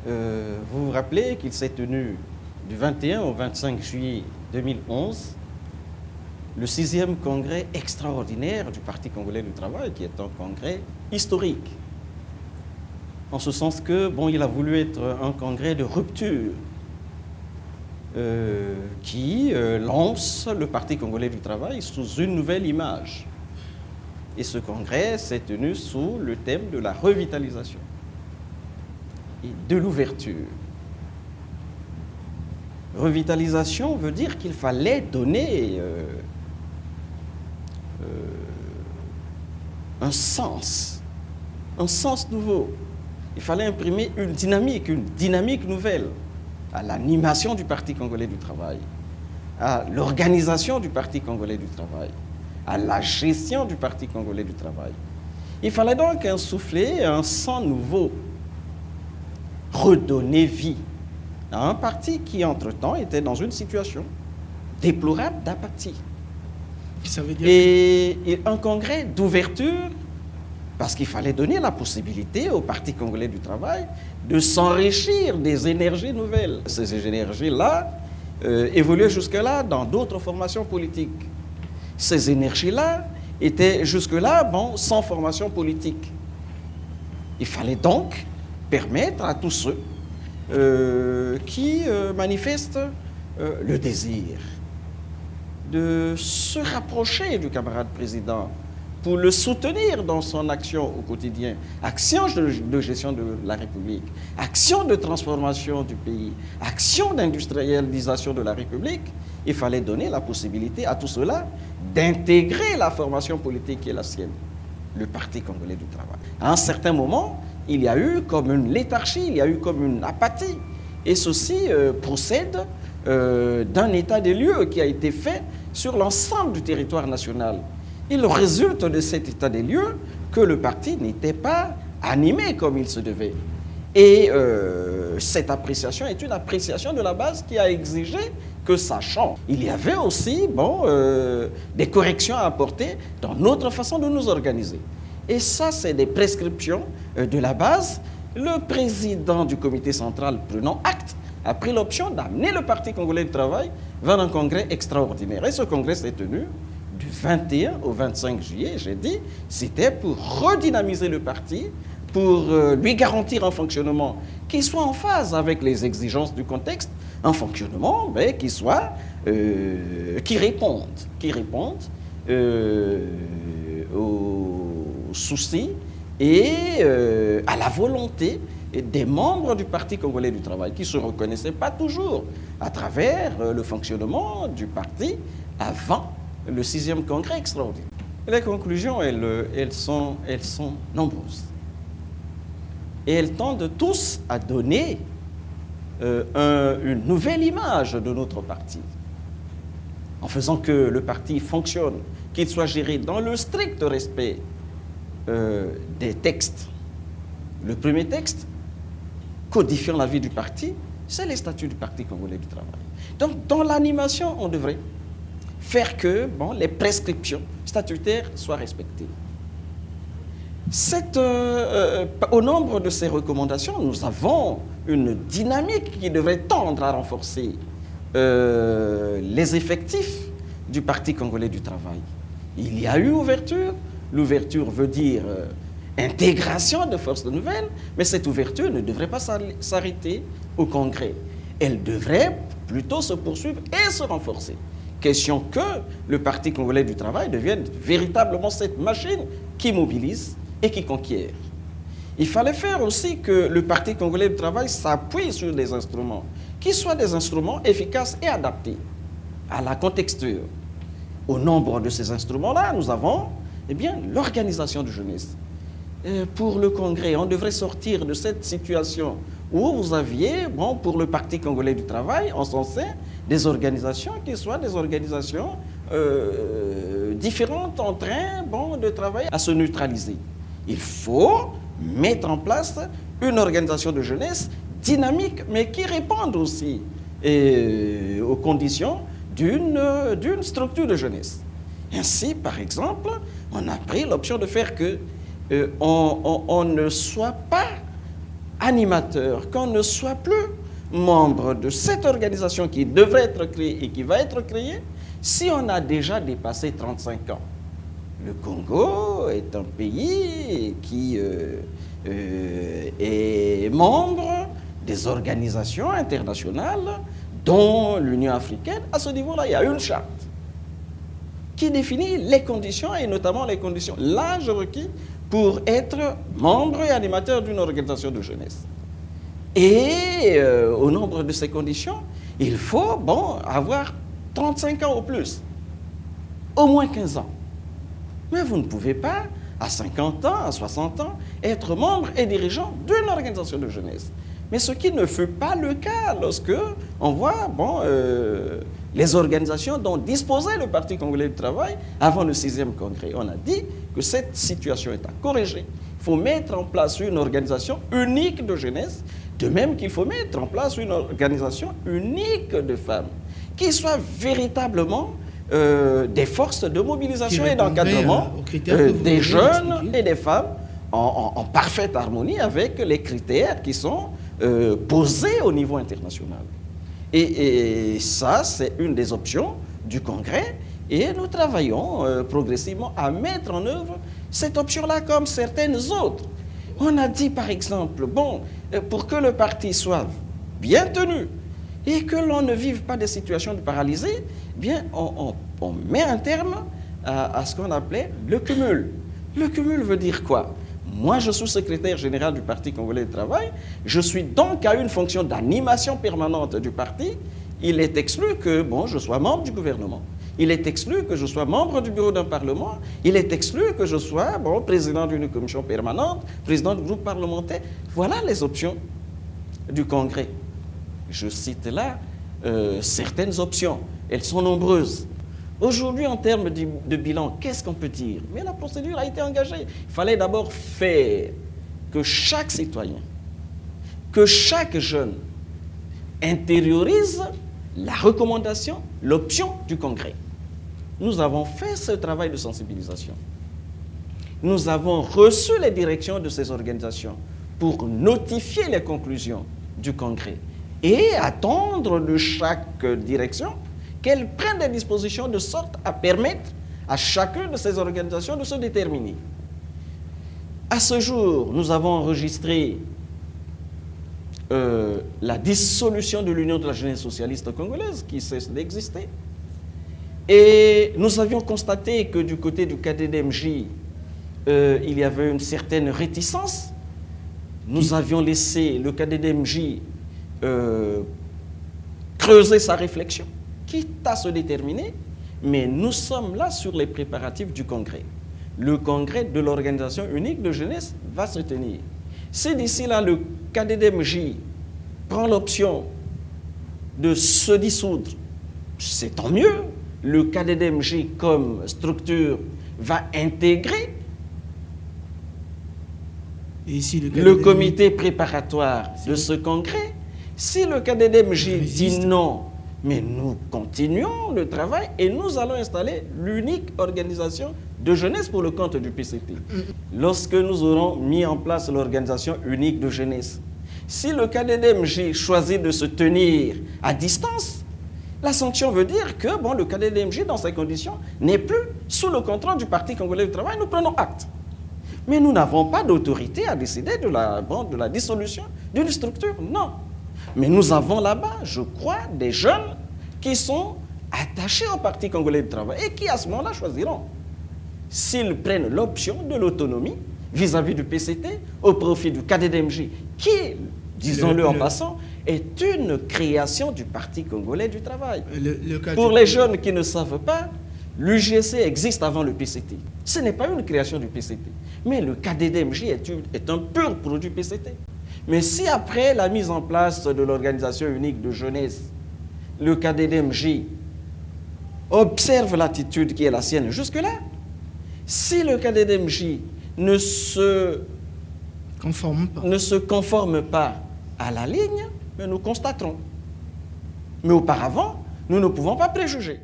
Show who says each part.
Speaker 1: Vous vous rappelez qu'il s'est tenu du 21 au 25 juillet 2011 le 6e congrès extraordinaire du Parti congolais du travail, qui est un congrès historique. En ce sens que, il a voulu être un congrès de rupture qui lance le Parti congolais du travail sous une nouvelle image. Et ce congrès s'est tenu sous le thème de la revitalisation et de l'ouverture. Revitalisation veut dire qu'il fallait donner un sens nouveau. Il fallait imprimer une dynamique nouvelle à l'animation du Parti congolais du travail, à l'organisation du Parti congolais du travail, à la gestion du Parti congolais du travail. Il fallait donc insuffler un sang nouveau, redonner vie à un parti qui, entre-temps, était dans une situation déplorable d'apathie.
Speaker 2: Ça veut dire
Speaker 1: Et un congrès d'ouverture, parce qu'il fallait donner la possibilité au Parti congolais du travail de s'enrichir des énergies nouvelles. Ces énergies-là évoluaient jusque-là dans d'autres formations politiques. Ces énergies-là étaient jusque-là, sans formation politique. Il fallait donc permettre à tous ceux qui manifestent le désir de se rapprocher du camarade président pour le soutenir dans son action au quotidien, action de gestion de la République, action de transformation du pays, action d'industrialisation de la République. Il fallait donner la possibilité à tout cela d'intégrer la formation politique qui est la sienne, le Parti congolais du travail. À un certain moment, il y a eu comme une léthargie, il y a eu comme une apathie. Et ceci procède d'un état des lieux qui a été fait sur l'ensemble du territoire national. Il résulte de cet état des lieux que le parti n'était pas animé comme il se devait. Et cette appréciation est une appréciation de la base qui a exigé que ça change. Il y avait aussi des corrections à apporter dans notre façon de nous organiser. Et ça, c'est des prescriptions de la base. Le président du comité central, prenant acte, a pris l'option d'amener le Parti congolais du travail vers un congrès extraordinaire. Et ce congrès s'est tenu du 21 au 25 juillet, j'ai dit, c'était pour redynamiser le parti, pour lui garantir un fonctionnement qui soit en phase avec les exigences du contexte, un fonctionnement qui réponde aux soucis et à la volonté des membres du Parti congolais du travail qui ne se reconnaissaient pas toujours à travers le fonctionnement du parti avant le 6e congrès extraordinaire. Les conclusions, elles sont nombreuses. Et elles tendent tous à donner une nouvelle image de notre parti, en faisant que le parti fonctionne, qu'il soit géré dans le strict respect des textes. Le premier texte, codifiant la vie du parti, c'est les statuts du Parti congolais du travail. Donc, dans l'animation, on devrait faire que les prescriptions statutaires soient respectées. Au nombre de ces recommandations, nous avons une dynamique qui devrait tendre à renforcer les effectifs du Parti congolais du travail. Il y a eu ouverture. L'ouverture veut dire intégration de forces nouvelles, mais cette ouverture ne devrait pas s'arrêter au Congrès. Elle devrait plutôt se poursuivre et se renforcer. Question que le Parti congolais du travail devienne véritablement cette machine qui mobilise et qui conquiert. Il fallait faire aussi que le Parti congolais du travail s'appuie sur des instruments qui soient des instruments efficaces et adaptés à la contexture. Au nombre de ces instruments-là, nous avons l'organisation de jeunesse. Pour le Congrès, on devrait sortir de cette situation où vous aviez, pour le Parti congolais du travail, en son sein, des organisations qui soient des organisations différentes en train de travailler à se neutraliser. Il faut mettre en place une organisation de jeunesse dynamique, mais qui réponde aussi aux conditions d'une structure de jeunesse. Ainsi, par exemple, on a pris l'option de faire que on ne soit pas animateur, qu'on ne soit plus membre de cette organisation qui devrait être créée et qui va être créée si on a déjà dépassé 35 ans. Le Congo est un pays qui est membre des organisations internationales, dont l'Union africaine. À ce niveau-là, il y a une charte qui définit les conditions, et notamment les conditions, l'âge requis pour être membre et animateur d'une organisation de jeunesse. Et au nombre de ces conditions, il faut avoir 35 ans ou plus, au moins 15 ans. Mais vous ne pouvez pas, à 50 ans, à 60 ans, être membre et dirigeant d'une organisation de jeunesse. Mais ce qui ne fut pas le cas lorsque on voit les organisations dont disposait le Parti congolais du travail avant le 6e congrès. On a dit que cette situation est à corriger. Il faut mettre en place une organisation unique de jeunesse, de même qu'il faut mettre en place une organisation unique de femmes, qui soit véritablement des forces de mobilisation et d'encadrement des jeunes et des femmes en parfaite harmonie avec les critères qui sont posés au niveau international. Et ça, c'est une des options du Congrès, et nous travaillons progressivement à mettre en œuvre cette option-là comme certaines autres. On a dit par exemple, pour que le parti soit bien tenu et que l'on ne vive pas des situations de paralysée, on met un terme à ce qu'on appelait le cumul. Le cumul veut dire quoi? Moi, je suis secrétaire général du Parti congolais du travail. Je suis donc à une fonction d'animation permanente du parti. Il est exclu que je sois membre du gouvernement. Il est exclu que je sois membre du bureau d'un parlement. Il est exclu que je sois président d'une commission permanente, président du groupe parlementaire. Voilà les options du Congrès. Je cite là certaines options. Elles sont nombreuses. Aujourd'hui, en termes de bilan, qu'est-ce qu'on peut dire? Mais la procédure a été engagée. Il fallait d'abord faire que chaque citoyen, que chaque jeune intériorise la recommandation, l'option du Congrès. Nous avons fait ce travail de sensibilisation. Nous avons reçu les directions de ces organisations pour notifier les conclusions du Congrès et attendre de chaque direction qu'elles prennent des dispositions de sorte à permettre à chacune de ces organisations de se déterminer. À ce jour, nous avons enregistré la dissolution de l'Union de la jeunesse socialiste congolaise qui cesse d'exister. Et nous avions constaté que du côté du KDDMJ, il y avait une certaine réticence. Nous avions laissé le KDDMJ creuser sa réflexion, quitte à se déterminer, mais nous sommes là sur les préparatifs du Congrès. Le Congrès de l'Organisation unique de jeunesse va se tenir. Si d'ici là, le KDDMJ prend l'option de se dissoudre, c'est tant mieux. Le KDDMJ comme structure va intégrer le comité préparatoire de ce Congrès. Si le KDDMJ dit non, mais nous continuons le travail et nous allons installer l'unique organisation de jeunesse pour le compte du PCT. Lorsque nous aurons mis en place l'organisation unique de jeunesse, si le KDDMJ choisit de se tenir à distance, la sanction veut dire que le KDDMJ, dans ces conditions, n'est plus sous le contrôle du Parti congolais du travail. Nous prenons acte. Mais nous n'avons pas d'autorité à décider de la dissolution d'une structure, non. Mais nous avons là-bas, je crois, des jeunes qui sont attachés au Parti congolais du travail et qui, à ce moment-là, choisiront s'ils prennent l'option de l'autonomie vis-à-vis du PCT au profit du KDDMJ, qui, disons-le en passant, est une création du Parti congolais du travail. Pour les jeunes qui ne savent pas, l'UGC existe avant le PCT. Ce n'est pas une création du PCT, mais le KDDMJ est un pur produit PCT. Mais si après la mise en place de l'organisation unique de jeunesse, le KDDMJ observe l'attitude qui est la sienne jusque-là, si le KDDMJ ne se conforme pas à la ligne, mais nous constaterons. Mais auparavant, nous ne pouvons pas préjuger.